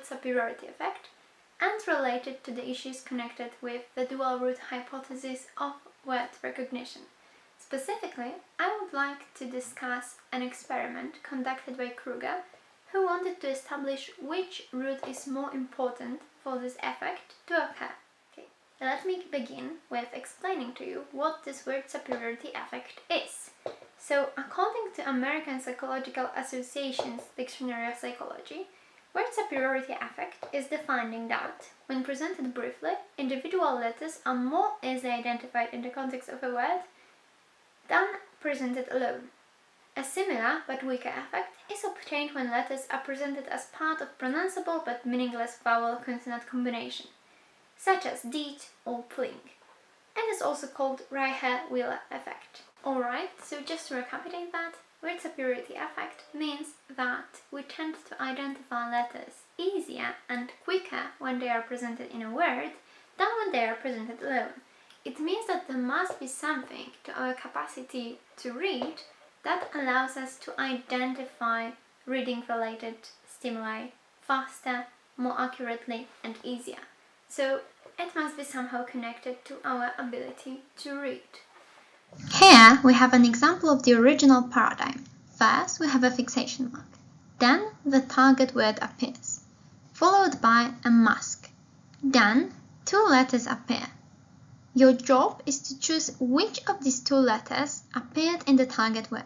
word superiority effect and related to the issues connected with the dual root hypothesis of word recognition. Specifically, I would like to discuss an experiment conducted by Kruger, who wanted to establish which root is more important for this effect to occur. Okay, let me begin with explaining to you what this word superiority effect is. So, according to American Psychological Association's Dictionary of Psychology, word superiority effect is defined in that, when presented briefly, individual letters are more easily identified in the context of a word than presented alone. A similar but weaker effect is obtained when letters are presented as part of pronounceable but meaningless vowel-consonant combination, such as deed or pling. It is also called Reicher-Wheeler effect. Alright, so just to recapitulate that, word superiority effect means that we tend to identify letters easier and quicker when they are presented in a word than when they are presented alone. It means that there must be something to our capacity to read that allows us to identify reading-related stimuli faster, more accurately, and easier. So it must be somehow connected to our ability to read. Here we have an example of the original paradigm. First we have a fixation mark. Then the target word appears, followed by a mask. Then two letters appear. Your job is to choose which of these two letters appeared in the target word.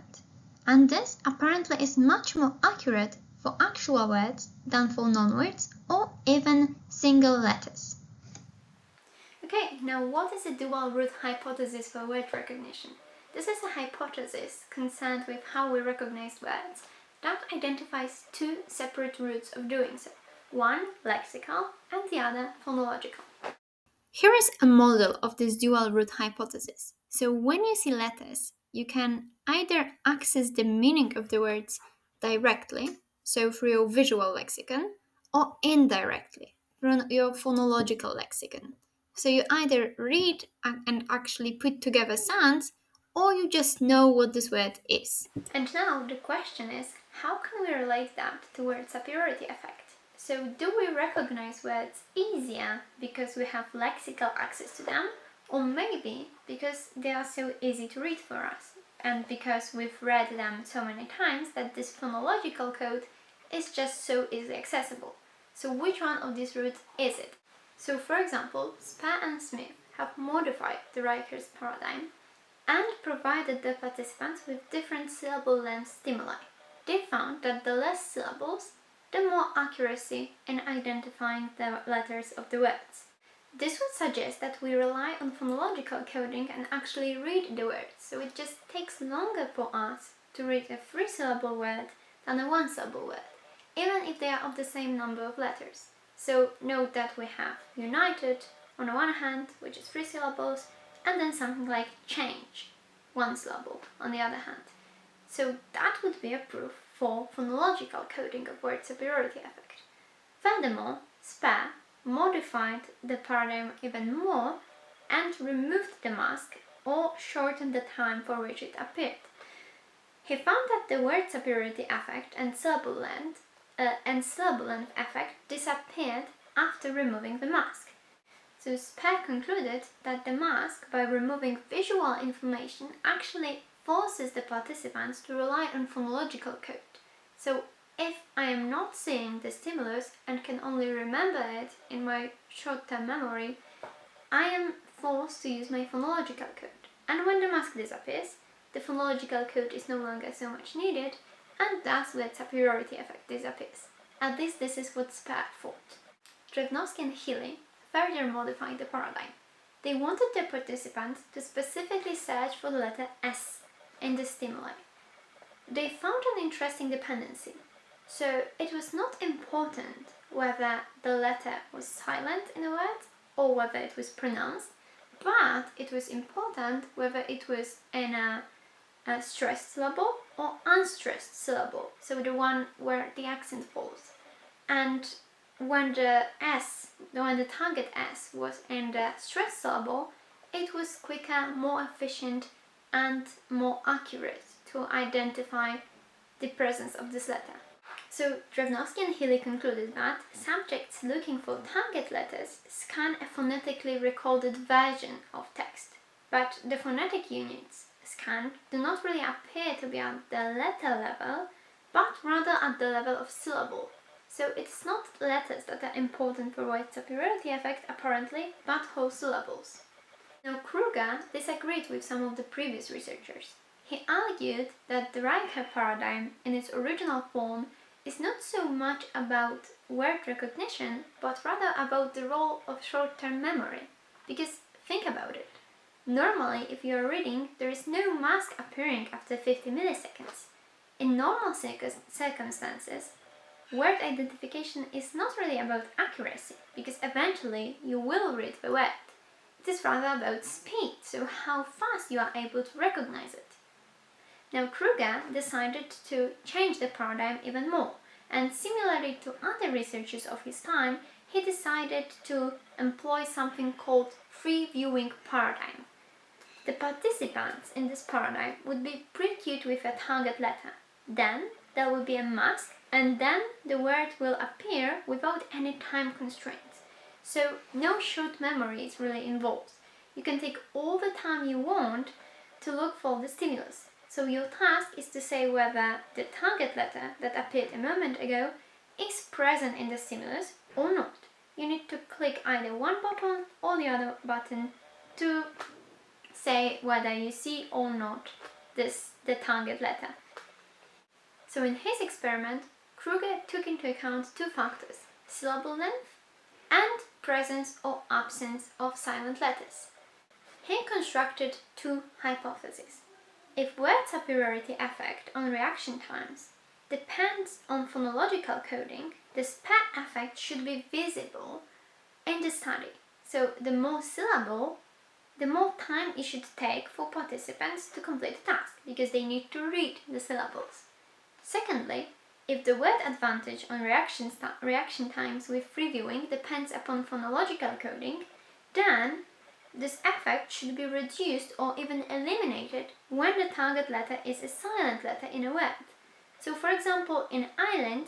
And this apparently is much more accurate for actual words than for non-words or even single letters. Okay, now what is the dual root hypothesis for word recognition? This is a hypothesis concerned with how we recognize words that identifies two separate routes of doing so, one lexical and the other phonological. Here is a model of this dual root hypothesis. So when you see letters, you can either access the meaning of the words directly, so through your visual lexicon, or indirectly, through your phonological lexicon. So you either read and actually put together sounds, or you just know what this word is. And now the question is, how can we relate that to word superiority effect? So do we recognize words easier because we have lexical access to them, or maybe because they are so easy to read for us, and because we've read them so many times that this phonological code is just so easily accessible? So which one of these routes is it? So for example, Sper and Smith have modified the Reicher's paradigm and provided the participants with different syllable length stimuli. They found that the less syllables, the more accuracy in identifying the letters of the words. This would suggest that we rely on phonological coding and actually read the words, so it just takes longer for us to read a 3-syllable word than a 1-syllable word, even if they are of the same number of letters. So note that we have united on the one hand, which is 3 syllables, and then something like change, 1 syllable on the other hand. So that would be a proof for phonological coding of word superiority effect. Furthermore, Sper modified the paradigm even more and removed the mask or shortened the time for which it appeared. He found that the word superiority effect and syllable length effect disappeared after removing the mask. So Sper concluded that the mask, by removing visual information, actually forces the participants to rely on phonological code. So if I am not seeing the stimulus and can only remember it in my short-term memory, I am forced to use my phonological code. And when the mask disappears, the phonological code is no longer so much needed, and thus the superiority effect disappears. At least this is what Sper thought. Drevnovsky and Healy further modified the paradigm. They wanted the participants to specifically search for the letter S in the stimuli. They found an interesting dependency. So it was not important whether the letter was silent in a word or whether it was pronounced, but it was important whether it was in a stressed syllable or unstressed syllable, so the one where the accent falls. And when the target S was in the stressed syllable, it was quicker, more efficient, and more accurate to identify the presence of this letter. So Drevnosky and Healy concluded that subjects looking for target letters scan a phonetically recorded version of text, but the phonetic units scanned do not really appear to be at the letter level, but rather at the level of syllable. So it's not letters that are important for word superiority effect apparently, but whole syllables. Now Kruger disagreed with some of the previous researchers. He argued that the Riker paradigm in its original form is not so much about word recognition, but rather about the role of short-term memory. Because think about it. Normally, if you are reading, there is no mask appearing after 50 milliseconds. In normal circumstances, word identification is not really about accuracy, because eventually you will read the word. It is rather about speed, so how fast you are able to recognize it. Now Kruger decided to change the paradigm even more, and similarly to other researchers of his time, he decided to employ something called free viewing paradigm. The participants in this paradigm would be pre-cued with a target letter. Then there will be a mask, and then the word will appear without any time constraints. So no short memory is really involved. You can take all the time you want to look for the stimulus. So your task is to say whether the target letter that appeared a moment ago is present in the stimulus or not. You need to click either one button or the other button to say whether you see or not the target letter. So in his experiment, Kruger took into account two factors: syllable length and presence or absence of silent letters. He constructed two hypotheses. If word superiority effect on reaction times depends on phonological coding, the spare effect should be visible in the study. So the more syllable, the more time it should take for participants to complete the task, because they need to read the syllables. Secondly, if the word advantage on reaction times with free viewing depends upon phonological coding, then this effect should be reduced or even eliminated when the target letter is a silent letter in a word. So for example, in island,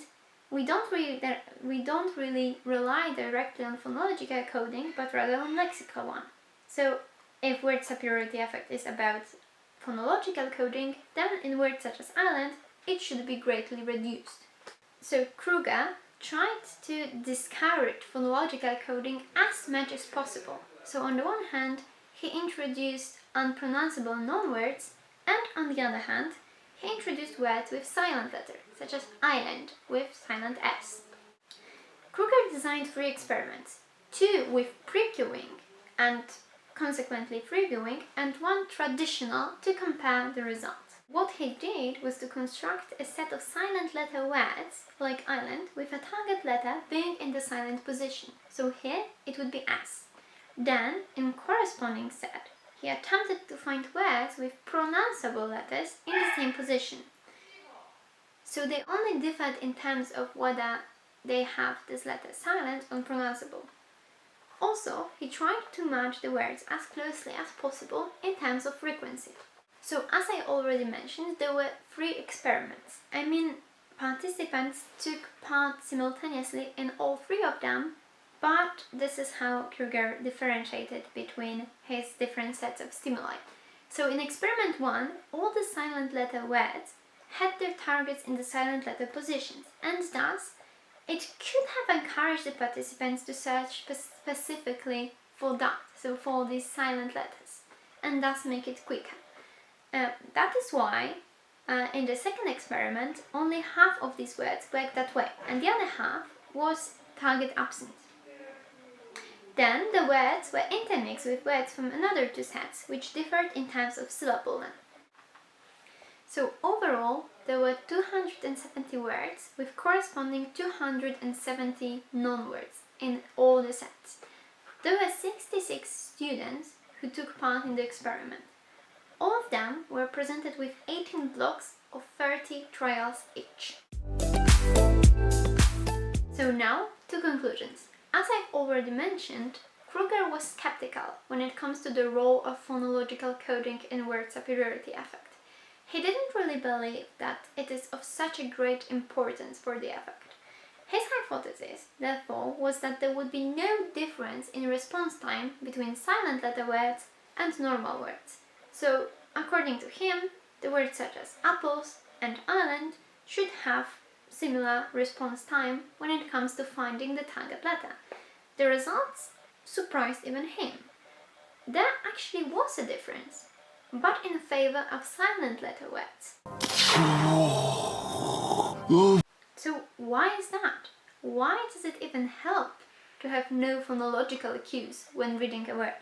we don't really rely directly on phonological coding, but rather on lexical one. So if word superiority effect is about phonological coding, then in words such as island, it should be greatly reduced. So Kruger tried to discourage phonological coding as much as possible. So on the one hand, he introduced unpronounceable non-words, and on the other hand, he introduced words with silent letter, such as island with silent S. Kruger designed 3 experiments, 2 with pre-cueing and consequently free viewing, and 1 traditional to compare the results. What he did was to construct a set of silent letter words, like island, with a target letter being in the silent position. So here it would be S. Then, in corresponding set, he attempted to find words with pronounceable letters in the same position. So they only differed in terms of whether they have this letter silent or pronounceable. Also, he tried to match the words as closely as possible in terms of frequency. So, as I already mentioned, there were 3 experiments. Participants took part simultaneously in all 3 of them, but this is how Kruger differentiated between his different sets of stimuli. So in experiment 1, all the silent letter words had their targets in the silent letter positions, and thus it could have encouraged the participants to search specifically for that, so for these silent letters, and thus make it quicker. That is why in the second experiment, only half of these words worked that way, and the other half was target absent. Then the words were intermixed with words from another 2 sets, which differed in terms of syllable length. So overall, there were 270 words with corresponding 270 non-words in all the sets. There were 66 students who took part in the experiment. All of them were presented with 18 blocks of 30 trials each. So now, to conclusions. As I've already mentioned, Kruger was skeptical when it comes to the role of phonological coding in word superiority effect. He didn't really believe that it is of such a great importance for the effect. His hypothesis, therefore, was that there would be no difference in response time between silent letter words and normal words. So, according to him, the words such as apples and island should have similar response time when it comes to finding the target letter. The results surprised even him. There actually was a difference, but in favor of silent letter words. So why is that? Why does it even help to have no phonological cues when reading a word?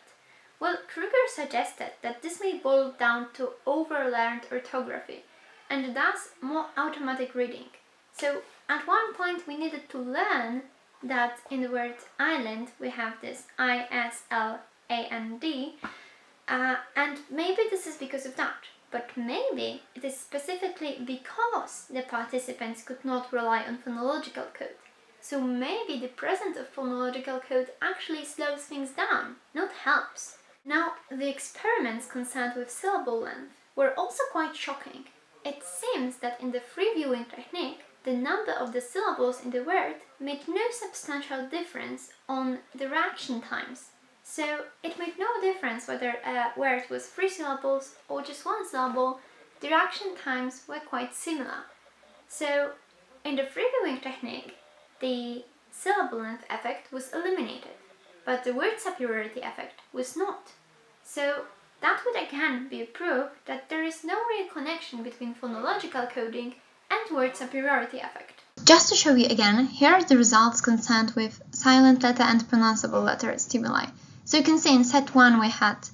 Well, Kruger suggested that this may boil down to overlearned orthography and thus more automatic reading. So at one point we needed to learn that in the word island we have this I-S-L-A-N-D, and maybe this is because of that. But maybe it is specifically because the participants could not rely on phonological code. So maybe the presence of phonological code actually slows things down, not helps. Now, the experiments concerned with syllable length were also quite shocking. It seems that in the free viewing technique, the number of the syllables in the word made no substantial difference on the reaction times. So it made no difference whether a word was 3 syllables or just 1 syllable, the reaction times were quite similar. So in the free viewing technique, the syllable length effect was eliminated, but the word superiority effect was not. So that would again be a proof that there is no real connection between phonological coding and word superiority effect. Just to show you again, here are the results concerned with silent letter and pronounceable letter stimuli. So you can see in set 1 we had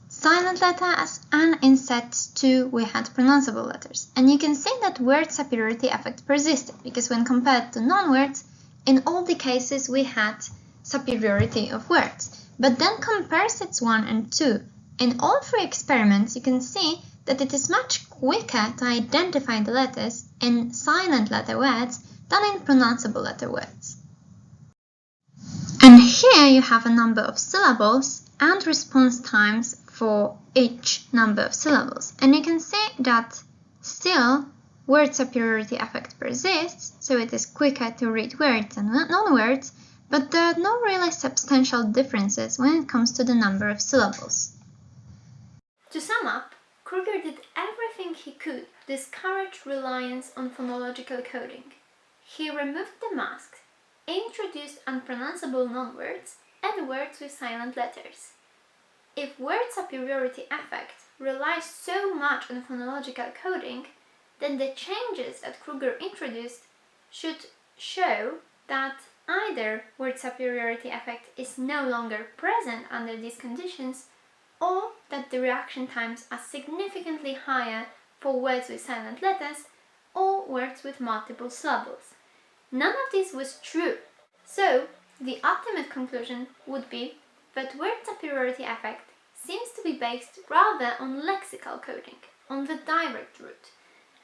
silent letters and in set 2 we had pronounceable letters. And you can see that word superiority effect persisted because when compared to non-words, in all the cases we had superiority of words. But then compare sets 1 and 2. In all 3 experiments you can see that it is much quicker to identify the letters in silent letter words than in pronounceable letter words. And here you have a number of syllables and response times for each number of syllables. And you can see that still word superiority effect persists, so it is quicker to read words than non-words, but there are no really substantial differences when it comes to the number of syllables. To sum up, Kruger did everything he could to discourage reliance on phonological coding. He removed the masks, introduced unpronounceable non-words, and words with silent letters. If word superiority effect relies so much on phonological coding, then the changes that Kruger introduced should show that either word superiority effect is no longer present under these conditions, or that the reaction times are significantly higher for words with silent letters or words with multiple syllables. None of this was true. So, the ultimate conclusion would be that word superiority effect seems to be based rather on lexical coding, on the direct route,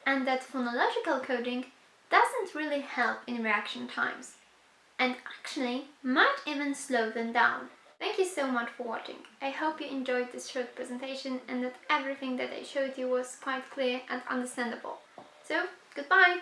and that phonological coding doesn't really help in reaction times, and actually might even slow them down. Thank you so much for watching. I hope you enjoyed this short presentation and that everything that I showed you was quite clear and understandable. So, goodbye!